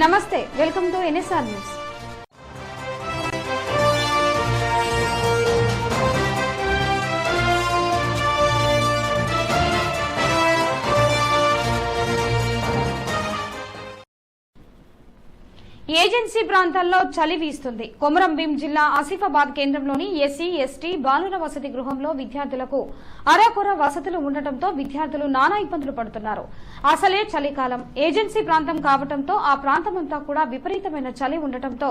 నమస్తే, welcome to NSR news. Agency ప్రాంతాల్లో చలి వీస్తుంది. కొమరం భీం జిల్లా ఆసిఫాబాద్ కేంద్రంలోని ఎస్సీ ఎస్టీ బాలుర వసతి గృహంలో విద్యార్థులకు అరాకొర వసతులు ఉండటంతో విద్యార్థులు నానా ఇబ్బందులు పడుతున్నారు. అసలే చలికాలం, ఏజెన్సీ ప్రాంతం కావడంతో ఆ ప్రాంతమంతా కూడా విపరీతమైన చలి ఉండటంతో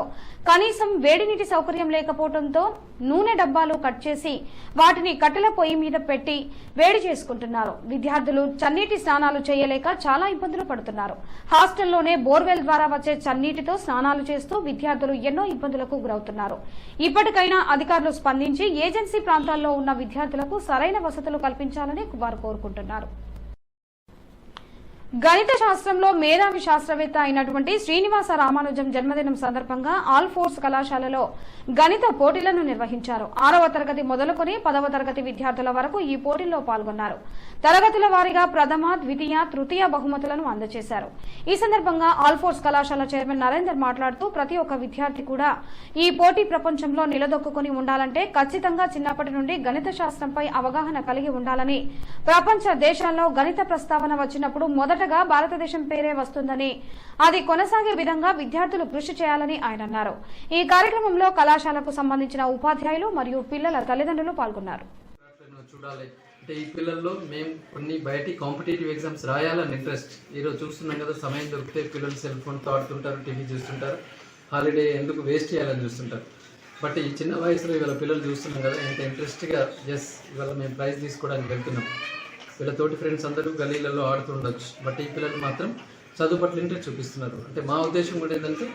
కనీసం వేడినీటి సౌకర్యం లేకపోవడంతో నూనె డబ్బాలు కట్ చేసి వాటిని కట్టెల పొయ్యి మీద పెట్టి వేడి చేసుకుంటున్నారు. విద్యార్థులు చన్నీటి స్నానాలు చేయలేక చాలా ఇబ్బందులు పడుతున్నారు. హాస్టల్లోనే బోర్వెల్ ద్వారా వచ్చే చన్నీటితో స్నానాలు చేస్తూ విద్యార్థులు ఎన్నో ఇబ్బందులకు గురవుతున్నారు. ఇప్పటికైనా అధికారులు స్పందించి ఏజెన్సీ ప్రాంతాల్లో ఉన్న విద్యార్థులకు సరైన వసతులు కల్పించాలని వారు కోరుకుంటున్నారు. గణిత శాస్త్రంలో మేధావి శాస్త్రవేత్త అయినటువంటి శ్రీనివాస రామానుజం జన్మదినం సందర్భంగా ఆల్ ఫోర్స్ కళాశాలలో గణిత పోటీలను నిర్వహించారు. 6వ తరగతి మొదలుకొని 10వ తరగతి విద్యార్థుల వరకు ఈ పోటీల్లో పాల్గొన్నారు. తరగతుల వారీగా ప్రథమ, ద్వితీయ, తృతీయ బహుమతులను అందజేశారు. ఈ సందర్భంగా ఆల్ ఫోర్స్ కళాశాల చైర్మన్ నరేందర్ మాట్లాడుతూ ప్రతి ఒక్క విద్యార్థి కూడా ఈ పోటీ ప్రపంచంలో నిలదొక్కుని ఉండాలంటే ఖచ్చితంగా చిన్నప్పటి నుండి గణిత శాస్త్రంపై అవగాహన కలిగి ఉండాలని, ప్రపంచ దేశాల్లో గణిత ప్రస్తావన వచ్చినప్పుడు మొదటగా భారతదేశం పేరే వస్తుందని, అది కొనసాగే విధంగా విద్యార్థులు కృషి చేయాలని ఆయన అన్నారు. ఈ కార్యక్రమంలో కళాశాలకు సంబంధించిన ఉపాధ్యాయులు మరియు పిల్లల తల్లిదండ్రులు పాల్గొన్నారు. అంటే ఈ పిల్లల్లో మేము కొన్ని బయటి కాంపిటేటివ్ ఎగ్జామ్స్ రాయాలని ఇంట్రెస్ట్. ఈరోజు చూస్తున్నాం కదా, సమయం దొరికితే పిల్లలు సెల్ ఫోన్తో ఆడుతుంటారు, టీవీ చూస్తుంటారు, హాలిడే ఎందుకు వేస్ట్ చేయాలని చూస్తుంటారు. బట్ ఈ చిన్న వయసులో ఇవాళ పిల్లలు చూస్తున్నాం కదా, ఎంత ఇంట్రెస్ట్గా ఇవాళ మేము ప్రైజ్ తీసుకోవడానికి వెళ్తున్నాం. వీళ్ళ తోటి ఫ్రెండ్స్ అందరూ గలీలలో ఆడుతుండొచ్చు, బట్ ఈ పిల్లలు మాత్రం చదువు పట్ల ఇంట్రెస్ట్ చూపిస్తున్నారు. అంటే మా ఉద్దేశం కూడా ఏంటంటే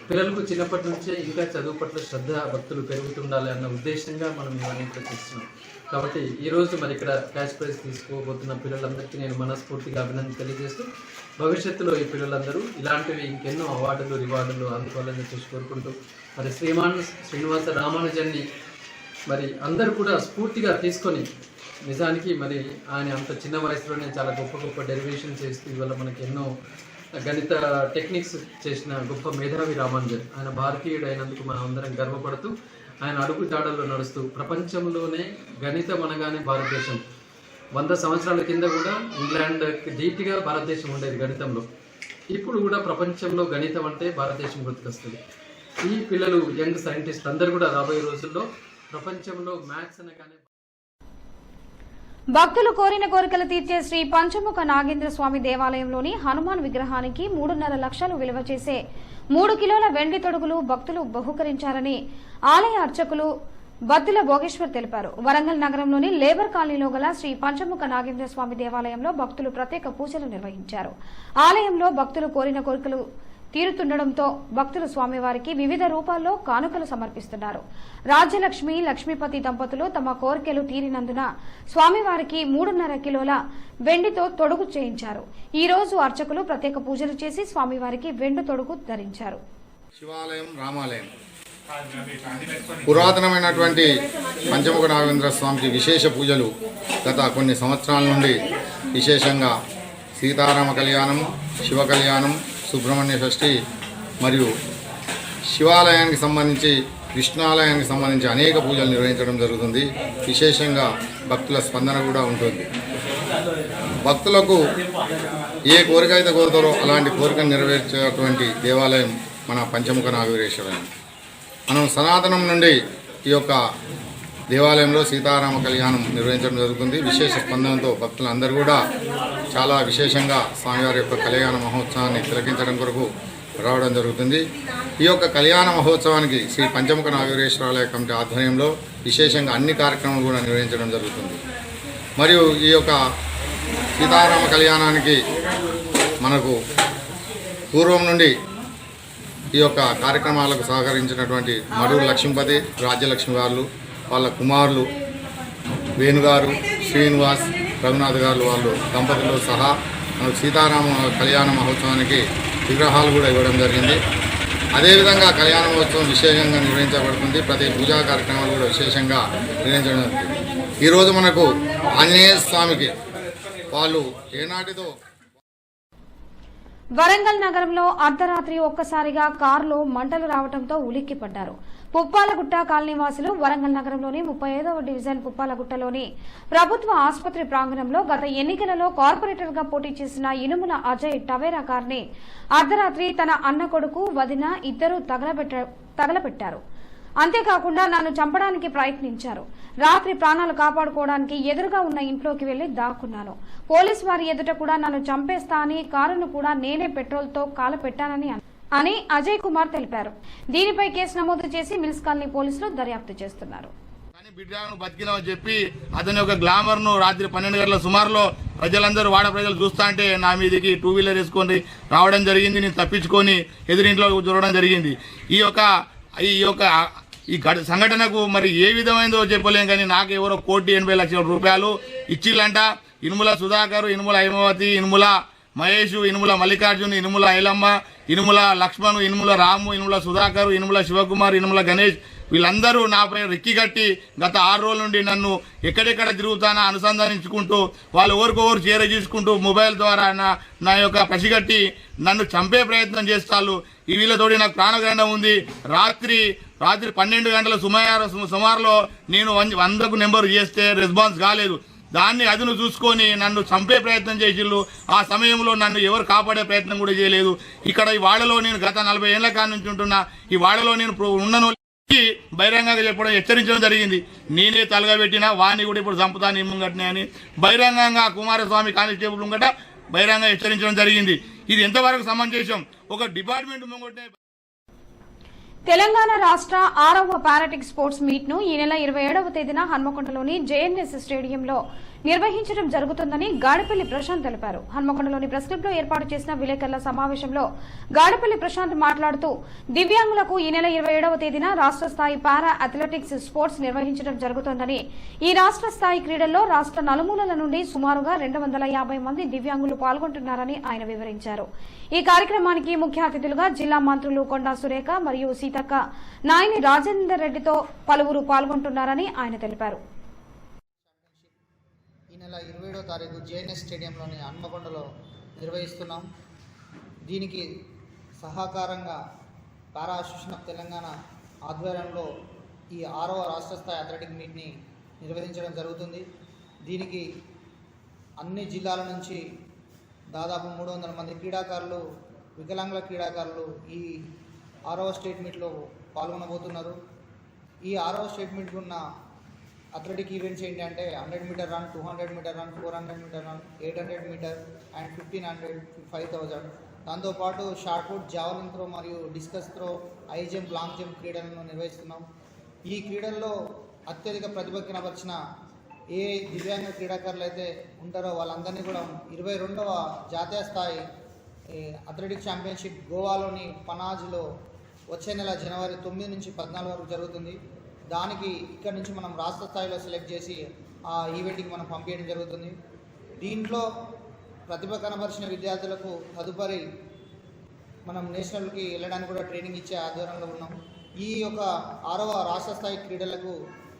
పిల్లలకు చిన్నప్పటి నుంచే ఇంకా చదువు పట్ల శ్రద్ధ భక్తులు పెరుగుతుండాలి అన్న ఉద్దేశంగా మనం ఇవన్నీ ప్రయత్నిస్తున్నాం. కాబట్టి ఈరోజు మరి ఇక్కడ క్యాష్ ప్రైజ్ తీసుకోబోతున్న పిల్లలందరికీ నేను మనస్ఫూర్తిగా అభినందన తెలియజేస్తూ, భవిష్యత్తులో ఈ పిల్లలందరూ ఇలాంటివి ఇంకెన్నో అవార్డులు రివార్డులు అందుకోవాలని చూసి కోరుకుంటూ, మరి శ్రీనివాస రామానుజన్ని మరి అందరూ కూడా స్ఫూర్తిగా తీసుకొని, నిజానికి మరి ఆయన అంత చిన్న వయసులోనే చాలా గొప్ప గొప్ప డెరివేషన్ చేస్తూ ఇవాళ మనకి ఎన్నో గణిత టెక్నిక్స్ చేసిన గొప్ప మేధావి రామానుజన్. ఆయన భారతీయుడు అయినందుకు మనం అందరం గర్వపడుతూ, ఆయన అడుగు జాడల్లో నడుస్తూ ప్రపంచంలోనే గణితం అనగానే భారతదేశం. 100 సంవత్సరాల కింద కూడా ఇంగ్లాండ్ ధీటుగా భారతదేశం ఉండేది గణితంలో. ఇప్పుడు కూడా ప్రపంచంలో గణితం అంటే భారతదేశం గుర్తుకొస్తుంది. ఈ పిల్లలు యంగ్ సైంటిస్ట్ అందరూ కూడా రాబోయే రోజుల్లో ప్రపంచంలో మ్యాథ్స్ అనగానే. భక్తులు కోరిన కోరికలు తీర్చే శ్రీ పంచముఖ నాగేంద్ర స్వామి దేవాలయంలోని హనుమాన్ విగ్రహానికి 3.5 లక్షలు విలువ చేసే 3 కిలోల వెండి తొడుగులు భక్తులు బహుకరించారని ఆలయ అర్చకులు బద్దుల భోగేశ్వర్ తెలిపారు. వరంగల్ నగరంలోని లేబర్ కాలనీలో గల శ్రీ పంచముఖ నాగేంద్ర స్వామి దేవాలయంలో భక్తులు ప్రత్యేక పూజలు నిర్వహించారు. ఆలయంలో భక్తులు కోరిన కోరికలు తీరుతుండటంతో భక్తులు స్వామివారికి వివిధ రూపాల్లో కానుకలు సమర్పిస్తున్నారు. రాజ్యలక్ష్మి, లక్ష్మీపతి దంపతులు తమ కోరికలు తీరినందున స్వామివారికి 3.5 కిలోల వెండితో తొడుగు చేయించారు. ఈ రోజు అర్చకులు ప్రత్యేక పూజలు చేసి స్వామివారికి వెండి తొడుగు ధరించారు. శివాలయం, రామాలయం, పురాతనమైనటువంటి పంచముఖ నాగేంద్ర స్వామికి విశేష పూజలు గత కొన్ని సంవత్సరాల నుండి విశేషంగా సీతారామ కళ్యాణం, శివ కళ్యాణం, సుబ్రహ్మణ్య షష్ఠి మరియు శివాలయానికి సంబంధించి, విష్ణాలయానికి సంబంధించి అనేక పూజలు నిర్వహించడం జరుగుతుంది. విశేషంగా భక్తుల స్పందన కూడా ఉంటుంది. భక్తులకు ఏ కోరిక అయితే కోరుతారో అలాంటి కోరికను నెరవేర్చేటువంటి దేవాలయం మన పంచముఖ నాగేశ్వరాలయం. మనం సనాతనం నుండి ఈ యొక్క దేవాలయంలో సీతారామ కళ్యాణం నిర్వహించడం జరుగుతుంది. విశేష స్పందనతో భక్తులందరూ కూడా చాలా విశేషంగా స్వామివారి యొక్క కళ్యాణ మహోత్సవాన్ని తిలకించడం కొరకు రావడం జరుగుతుంది. ఈ యొక్క కళ్యాణ మహోత్సవానికి శ్రీ పంచముఖ నాగేశ్వరాలయ కమిటీ ఆధ్వర్యంలో విశేషంగా అన్ని కార్యక్రమాలు కూడా నిర్వహించడం జరుగుతుంది. మరియు ఈ యొక్క సీతారామ కళ్యాణానికి మనకు పూర్వం నుండి ఈ యొక్క కార్యక్రమాలకు సహకరించినటువంటి మడూరు లక్ష్మీపతి, రాజ్యలక్ష్మి గారు, వాళ్ళ కుమారులు వేణుగారు, శ్రీనివాస్, రఘునాథ్ గారు, వాళ్ళు దంపతులు సహా మనకు సీతారామ కళ్యాణ మహోత్సవానికి విగ్రహాలు కూడా ఇవ్వడం జరిగింది. అదేవిధంగా కళ్యాణ మహోత్సవం విశేషంగా నిర్వహించబడుతుంది. ప్రతి పూజా కార్యక్రమాలు కూడా విశేషంగా నిర్వహించడం జరుగుతుంది. ఈరోజు మనకు ఆంజనేయ స్వామికి వాళ్ళు ఏనాటితో వరంగల్ నగరంలో అర్ధరాత్రి ఒక్కసారిగా కారులో మంటలు రావడంతో ఉలిక్కిపడ్డారు. పుప్పాలగుట్ట కాలనీవాసులు వరంగల్ నగరంలోని 35వ డివిజన్ పుప్పాలగుట్టలోని ప్రభుత్వ ఆసుపత్రి ప్రాంగణంలో గత ఎన్నికలలో కార్పొరేటర్ గా పోటీ చేసిన ఇనుముల అజయ్ టవేరా కార్ని అర్ధరాత్రి తన అన్న కొడుకు వదిన ఇద్దరు తగలబెట్టారు. అంతేకాకుండా నన్ను చంపడానికి ప్రయత్నించారు. రాత్రి ప్రాణాలు కాపాడుకోవడానికి ఎదురుగా ఉన్న ఇంట్లోకి వెళ్లి దాక్కున్నాను. పోలీసు వారి ఎదుట కూడా నన్ను చంపేస్తా అని కారును కూడా నేనే పెట్రోల్తో కాలపెట్టానని అని అజయ్ కుమార్ తెలిపారు. దీనిపై కేసు నమోదు చేసి మిల్స్ కాలనీ పోలీసులు దర్యాప్తు చేస్తున్నారు. బిడ్డను బతికినామని చెప్పి అతని యొక్క గ్లామర్ ను రాత్రి 12 గంటల సుమారులో ప్రజలందరూ వాడ ప్రజలు చూస్తా అంటే నా మీదకి 2 వీలర్ వేసుకొని రావడం జరిగింది. నేను తప్పించుకొని ఎదురింట్లో చూడడం జరిగింది. ఈ సంఘటనకు మరి ఏ విధమైందో చెప్పలేం, కానీ నాకు ఎవరో 1,80,00,000 రూపాయలు ఇచ్చిళ్ళంట. ఇనుముల సుధాకర్, ఇనుముల హైమవతి, ఇనుముల మహేష్, ఇనుముల మల్లికార్జున్, ఇనుముల ఐలమ్మ, ఇనుముల లక్ష్మణ్, ఇనుముల రాము, ఇనుముల సుధాకర్, ఇనుముల శివకుమార్, ఇనుముల గణేష్ వీళ్ళందరూ నాపై రెక్కి కట్టి గత 6 రోజుల నుండి నన్ను ఎక్కడెక్కడ తిరుగుతానా అనుసంధానించుకుంటూ వాళ్ళు ఎవరికొవరు చేర చేసుకుంటూ మొబైల్ ద్వారా నా యొక్క పసిగట్టి నన్ను చంపే ప్రయత్నం చేస్తారు. ఈ వీళ్ళతోటి నాకు ప్రాణగండం ఉంది. రాత్రి 12 గంటల సుమారులో నేను 100కు నెంబర్ చేస్తే రెస్పాన్స్ కాలేదు. దాన్ని అదును చూసుకొని నన్ను చంపే ప్రయత్నం చేసిళ్ళు. ఆ సమయంలో నన్ను ఎవరు కాపాడే ప్రయత్నం కూడా చేయలేదు. ఇక్కడ ఈ వాడలో నేను గత 40 ఏళ్ల కాడ నుంచి ఉంటున్నా. ఈ వాడలో నేను ఉన్నను బహిరంగంగా చెప్పడం హెచ్చరించడం జరిగింది. నేనే తలగబెట్టినా వాణ్ణి కూడా ఇప్పుడు చంపుతాను ఇమ్ముంగట్నే అని బహిరంగంగా కుమారస్వామి కానిస్టేబుల్ ముంగట బహిరంగంగా హెచ్చరించడం జరిగింది. ఇది ఎంతవరకు సమంజసం? ఒక డిపార్ట్మెంట్ ముంగటే. తెలంగాణ రాష్ట్ర 6వ పారాటిక్ స్పోర్ట్స్ మీట్ ను ఈ నెల 27వ తేదీన హన్మకొండలోని జేఎన్ఎస్ స్టేడియంలో నిర్వహించడం జరుగుతుందని గాడిపల్లి ప్రశాంత్ తెలిపారు. హన్మకొండలోని ప్రెస్ క్లబ్ లో ఏర్పాటు చేసిన విలేకరుల సమావేశంలో గాడిపల్లి ప్రశాంత్ మాట్లాడుతూ దివ్యాంగులకు ఈ నెల 27వ తేదీన రాష్ట్ర స్థాయి పారా అథ్లెటిక్స్ స్పోర్ట్స్ నిర్వహించడం జరుగుతోందని, ఈ రాష్ట్ర స్థాయి క్రీడల్లో రాష్ట్ర నలుమూలల నుండి సుమారుగా 250 మంది దివ్యాంగులు పాల్గొంటున్నారని ఆయన వివరించారు. ఈ కార్యక్రమానికి ముఖ్య అతిథులుగా జిల్లా మంత్రులు కొండా సురేఖ మరియు సీతక్క, నాయని రాజేందర్ రెడ్డితో పలువురు పాల్గొంటున్నారని ఆయన తెలిపారు. ఈ నెల 27వ తారీఖు జేఎన్ఎస్ స్టేడియంలోని హన్మకొండలో నిర్వహిస్తున్నాం. దీనికి సహకారంగా పారా అసోసియేషన్ ఆఫ్ తెలంగాణ ఆధ్వర్యంలో ఈ 6వ రాష్ట్ర స్థాయి అథ్లెటిక్ మీట్ని నిర్వహించడం జరుగుతుంది. దీనికి అన్ని జిల్లాల నుంచి దాదాపు 300 మంది క్రీడాకారులు, వికలాంగుల క్రీడాకారులు ఈ 6వ స్టేట్ మీట్లో పాల్గొనబోతున్నారు. ఈ 6వ స్టేట్ మీట్కి ఉన్న అథ్లెటిక్ ఈవెంట్స్ ఏంటంటే 100 metre run, 200 metre run, 400 metre run, 800 metre and 1500, 5000. దాంతోపాటు షార్ట్ పుట్, జావలిన్ త్రో మరియు discus throw, high jump, long jump క్రీడలను నిర్వహిస్తున్నాం. ఈ క్రీడల్లో అత్యధిక ప్రతిభ కనబరిచిన ఏ దివ్యాంగ క్రీడాకారులు అయితే ఉంటారో వాళ్ళందరినీ కూడా 22వ జాతీయ స్థాయి అథ్లెటిక్ ఛాంపియన్షిప్ గోవాలోని పనాజ్లో వచ్చే నెల జనవరి 9 నుంచి 14 వరకు జరుగుతుంది. దానికి ఇక్కడ నుంచి మనం రాష్ట్ర స్థాయిలో సెలెక్ట్ చేసి ఆ ఈవెంట్కి మనం పంపించడం జరుగుతుంది. దీంట్లో ప్రతిభ కనబరిచిన విద్యార్థులకు తదుపరి మనం నేషనల్కి వెళ్ళడానికి కూడా ట్రైనింగ్ ఇచ్చే ఆధ్వర్యంలో ఉన్నాం. ఈ యొక్క 6వ రాష్ట్ర స్థాయి క్రీడలకు,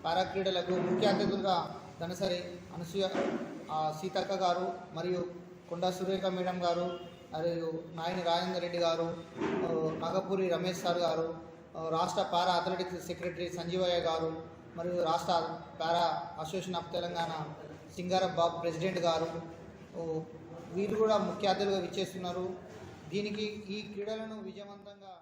పారా క్రీడలకు ముఖ్య అతిథులుగా ధనసరి అనసూయ, సీతక్క గారు మరియు కొండా సురేఖ మేడం గారు మరియు నాయని రాజేందర్ రెడ్డి గారు, నాగపూరి రమేష్ సార్ గారు, రాష్ట్ర పారా అథ్లెటిక్స్ సెక్రటరీ సంజీవయ్య గారు మరియు రాష్ట్ర పారా అసోసియేషన్ ఆఫ్ తెలంగాణ సింగారప్ బాబు ప్రెసిడెంట్ గారు వీరు కూడా ముఖ్య అతిథులుగా విచ్చేస్తున్నారు. దీనికి ఈ క్రీడలను విజయవంతంగా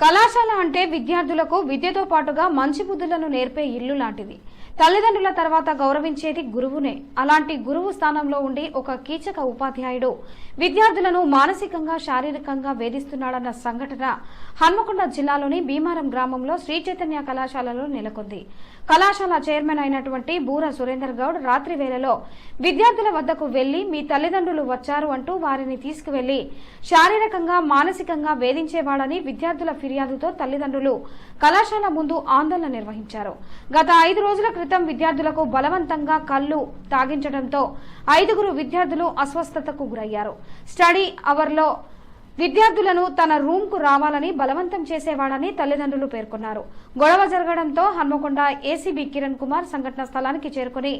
కళాశాల అంటే విద్యార్థులకు విద్యతో పాటుగా మంచి బుద్ధులను నేర్పే ఇల్లు లాంటిది. తల్లిదండ్రుల తర్వాత గౌరవించేది గురువునే. అలాంటి గురువు స్థానంలో ఉండి ఒక కీచక ఉపాధ్యాయుడు విద్యార్థులను మానసికంగా, శారీరకంగా వేధిస్తున్నాడన్న సంఘటన హన్మకొండ జిల్లాలోని భీమారం గ్రామంలో శ్రీ చైతన్య కళాశాలలో నెలకొంది. కళాశాల చైర్మన్ అయినటువంటి బూర సురేందర్ గౌడ్ రాత్రి వేళలో విద్యార్థుల వద్దకు వెళ్లి మీ తల్లిదండ్రులు వచ్చారు అంటూ వారిని తీసుకువెళ్లి శారీరకంగా, మానసికంగా వేధించేవాడని విద్యార్థుల ఫిర్యాదుతో తల్లిదండ్రులు కళాశాల ముందు ఆందోళన నిర్వహించారు. గత 5 రోజుల క్రితం విద్యార్థులకు బలవంతంగా కళ్లు తాగించడంతో 5గురు విద్యార్థులు అస్వస్థతకు గురయ్యారు. స్టడీ అవర్లో విద్యార్థులను తన రూమ్ కు రావాలని బలవంతం చేసేవాడని తల్లిదండ్రులు పేర్కొన్నారు. గొడవ జరగడంతో హన్మకొండ ఏసీబీ కిరణ్ కుమార్ సంఘటన స్థలానికి చేరుకుని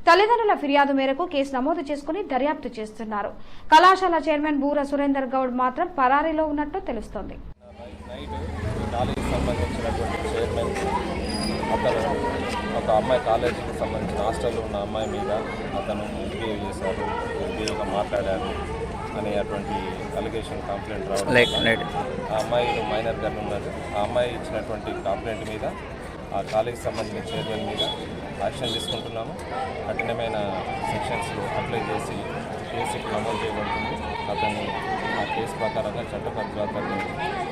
తల్లిదండ్రుల ఫిర్యాదు మేరకు కేసు నమోదు చేసుకుని దర్యాప్తు చేస్తున్నారు. కళాశాల చైర్మన్ బూర సురేందర్ గౌడ్ మాత్రం పరారీలో ఉన్నట్టు తెలుస్తోంది. ఒక అమ్మాయి కాలేజీకి సంబంధించిన హాస్టల్లో ఉన్న అమ్మాయి మీద అతను మిస్బిహేవ్ చేశారు, మిస్బిహేవ్గా మాట్లాడారు అనేటువంటి అలిగేషన్ కంప్లైంట్ రావడం, ఆ అమ్మాయి మైనర్గా ఉన్నది. ఆ అమ్మాయి ఇచ్చినటువంటి కంప్లైంట్ మీద ఆ కాలేజీకి సంబంధించిన చైర్మన్ మీద యాక్షన్ తీసుకుంటున్నాము. కఠినమైన సెక్షన్స్ అప్లై చేసి కేసు నమోదు చేయబడుతుంది. అతన్ని ఆ కేసు ప్రకారంగా చట్టపరిధిని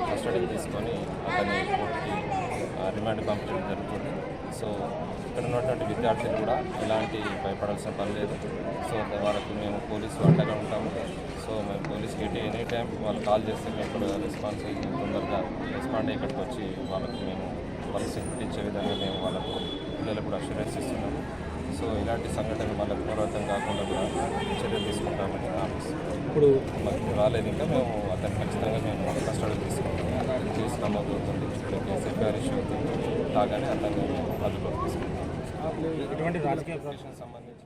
కస్టడీకి తీసుకొని అతన్ని కోర్టుకి రిమాండ్ పంపించడం జరుగుతుంది. సో ఇక్కడ ఉన్నటువంటి విద్యార్థులు కూడా ఎలాంటి భయపడాల్సిన పని లేదు. సో వాళ్ళకు మేము పోలీసు అండగా ఉంటాము. సో మేము పోలీస్కి ఎనీ టైం వాళ్ళు కాల్ చేస్తే మేము ఇక్కడ రెస్పాన్స్ అయ్యి తొందరగా రెస్పాండ్ అయ్యి ఇక్కడికి వచ్చి వాళ్ళకు మేము వాళ్ళ సెక్యూరిటీ ఇచ్చే విధంగా మేము వాళ్ళకు పిల్లలకు కూడా అష్యూరెన్స్ ఇస్తున్నాము. సో ఇలాంటి సంఘటనలు మళ్ళీ పునరావృతం కాకుండా కూడా చర్యలు తీసుకుంటామని ఇప్పుడు మాకు రాలేదు. ఇంకా మేము అతను ఖచ్చితంగా మేము కస్టడీ తీసుకుంటాము. కేసు నమోదు అవుతుంది, కేసు ఎఫ్ఐఆర్ ఇష్యూ అవుతుంది. కాగానే అతన్ని అదుపులోకి తీసుకుంటాం. సంబంధించి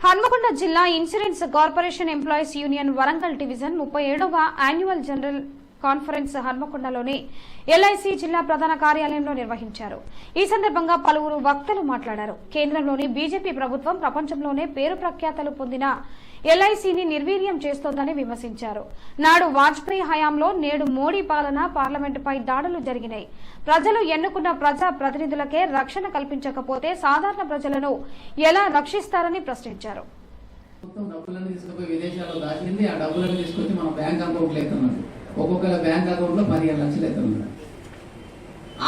హన్మకొండ జిల్లా insurance corporation employees union Warangal division 37వ యాన్యువల్ జనరల్ కాన్ఫరెన్స్ హన్మకొండలోని ఎల్ఐసి జిల్లా ప్రధాన కార్యాలయంలో నిర్వహించారు. ఈ సందర్భంగా పలువురు వక్తలు మాట్లాడారు. కేంద్రంలోని బీజేపీ ప్రభుత్వం ప్రపంచంలోనే పేరు ప్రఖ్యాతలు పొందిన ఎల్ఐసిని నిర్వీర్యం చేస్తోందని విమర్శించారు. నాడు వాజ్పేయి హయాంలో నేడు మోడీ పాలన పార్లమెంటుపై దాడులు జరిగినాయి. ప్రజలు ఎన్నుకున్న ప్రజా ప్రతినిధులకే రక్షణ కల్పించకపోతే సాధారణ ప్రజలను ఎలా రక్షిస్తారని ప్రశ్నించారు. డబ్బులన్నీ తీసుకుపోయి విదేశాల్లో దాచింది, ఆ డబ్బులను తీసుకొచ్చి మన బ్యాంక్ అకౌంట్లో ఎత్తున్నారు. ఒక్కొక్కరి బ్యాంక్ అకౌంట్లో 15 లక్షలు ఎత్తున్నారు.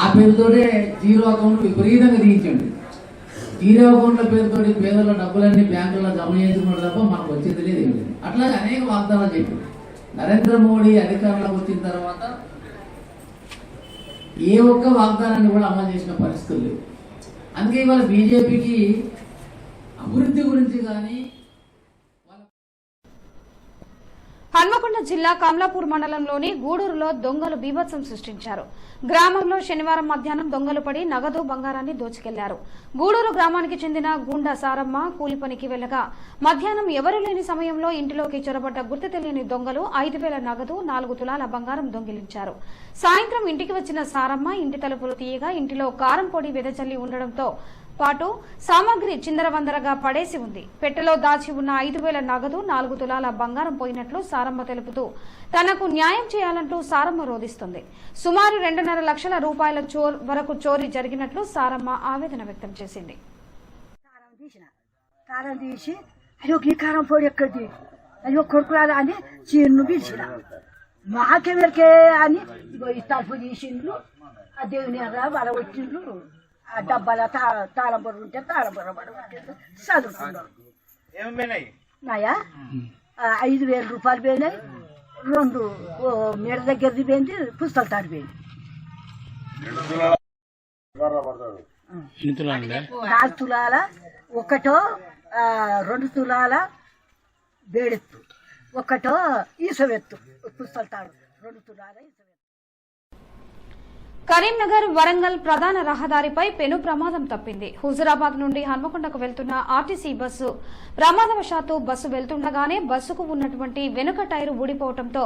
ఆ పేరుతోనే జీరో అకౌంట్ విపరీతంగా తీయించండి. జీరో అకౌంట్ల పేరుతోటి పేదల డబ్బులన్నీ బ్యాంకుల్లో జమ చేసుకున్నాడు తప్ప మనకు వచ్చేది లేదు, ఏం లేదు. అట్లాగే అనేక వాగ్దానాలు చెప్పారు. నరేంద్ర మోడీ అధికారంలోకి వచ్చిన తర్వాత ఏ ఒక్క వాగ్దానాన్ని కూడా అమలు చేసిన పరిస్థితులు లేవు. అందుకే ఇవాళ బీజేపీకి అభివృద్ధి గురించి కానీ హన్మకొండ జిల్లా కమలాపూర్ మండలంలోని గూడూరులో దొంగలు బీభత్సం సృష్టించారు. గ్రామంలో శనివారం మధ్యాహ్నం దొంగలు పడి నగదు బంగారాన్ని దోచుకెళ్లారు. గూడూరు గ్రామానికి చెందిన గుండా సారమ్మ కూలి పనికి వెళ్లగా మధ్యాహ్నం ఎవరూ లేని సమయంలో ఇంటిలోకి చొరబడ్డ గుర్తు తెలియని దొంగలు 5,000 నగదు 4 తులాల బంగారం దొంగిలించారు. సాయంత్రం ఇంటికి వచ్చిన సారమ్మ ఇంటి తలుపులు తీయగా ఇంటిలో కారం పొడి వెదజల్లి ఉండడంతో పాటు సామాగ్రి చిందరవందరగా పడేసి ఉంది. పెట్టెలో దాచి ఉన్న 5,000 నగదు 4 తులాల బంగారం పోయినట్లు సారమ్మ తెలుపుతూ తనకు న్యాయం చేయాలంటూ సారమ్మ రోధిస్తుంది. సుమారు 2.5 లక్షల రూపాయల వరకు చోరీ జరిగినట్లు సారమ్మ ఆవేదన వ్యక్తం చేసింది. కారం తీసి అయ్యో ఈ కారం పొడి ఎక్కడిది, అయ్యో కొడుకురాదా అని చీరను పిలిచిన మాకెవరికే అని ఈ తలుపు తీసిండ్లు, ఆ దేవుని వాళ్ళ వచ్చిండ్లు, ఆ డబ్బాల తాళం బొర్ర ఉంటే తాళం బొర్ర పడబట్టిండ్రు, చదువుకున్నారు. నాయా 5,000 రూపాయలు పోయినాయి, 2 మేడ దగ్గరది పోయింది, పుస్తకాలు తాడిపోయింది. 4 తులాల 2 తులాల బేడెత్తు, 1 ఈసవెత్తు పుస్తకాలు తాడు, 2 తులాల ఈసవెత్తు. కరీంనగర్ వరంగల్ ప్రధాన రహదారిపై పెను ప్రమాదం తప్పింది. హుజురాబాద్ నుండి హన్మకొండకు వెళ్తున్న ఆర్టీసీ బస్సు ప్రమాదవశాత్తు బస్సు వెళ్తుండగానే బస్సుకు ఉన్నటువంటి వెనుక టైరు ఊడిపోవడంతో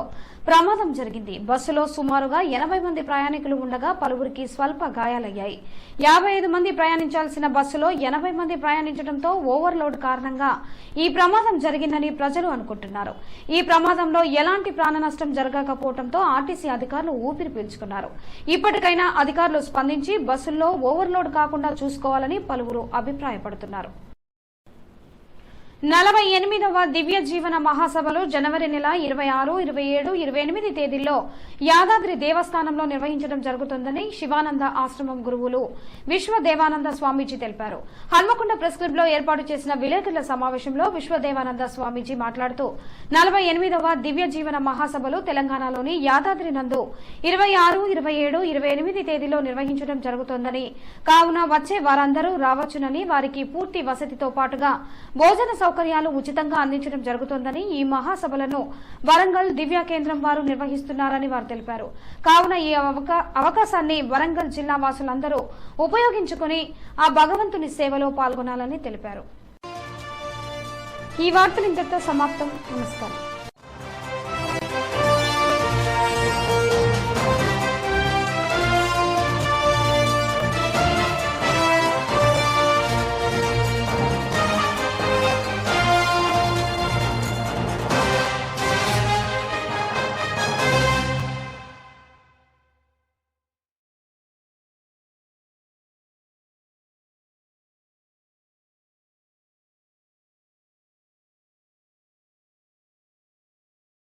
ప్రమాదం జరిగింది. బస్సులో సుమారుగా 80 మంది ప్రయాణికులు ఉండగా పలువురికి స్వల్ప గాయాలయ్యాయి. 55 మంది ప్రయాణించాల్సిన బస్సులో 80 మంది ప్రయాణించడంతో ఓవర్లోడ్ కారణంగా ఈ ప్రమాదం జరిగిందని ప్రజలు అనుకుంటున్నారు. ఈ ప్రమాదంలో ఎలాంటి ప్రాణ నష్టం జరగకపోవడంతో ఆర్టీసీ అధికారులు ఊపిరి పీల్చుకున్నారు. ఇప్పటికైనా అధికారులు స్పందించి బస్సుల్లో ఓవర్లోడ్ కాకుండా చూసుకోవాలని పలువురు అభిప్రాయపడుతున్నారు. 48వ దివ్య జీవన మహాసభలు జనవరి నెల 26, 27, 28 తేదీల్లో యాదాద్రి దేవస్థానంలో నిర్వహించడం జరుగుతుందని శివానంద ఆశ్రమం గురువులు విశ్వదేవానంద స్వామీజీ తెలిపారు. హన్మకొండ ప్రెస్ క్లబ్ లో ఏర్పాటు చేసిన విలేకరుల సమావేశంలో విశ్వదేవానంద స్వామీజీ మాట్లాడుతూ 48వ దివ్య జీవన మహాసభలు తెలంగాణలోని యాదాద్రి నందు 26, 27, 28 తేదీలో నిర్వహించడం జరుగుతోందని, కావున వచ్చే వారందరూ రావచ్చునని, వారికి పూర్తి వసతితో పాటుగా భోజన సౌకర్యాలు ఉచితంగా అందించడం జరుగుతోందని ఈ మహాసభలను వరంగల్ దివ్య కేంద్రం వారు నిర్వహిస్తున్నారని వారు తెలిపారు. కావున ఈ అవకాశాన్ని వరంగల్ జిల్లా వాసులందరూ ఉపయోగించుకుని ఆ భగవంతుని సేవలో పాల్గొనాలని తెలిపారు. ఈ వార్తలు ఇంతటితో సమాప్తం. నమస్కారం.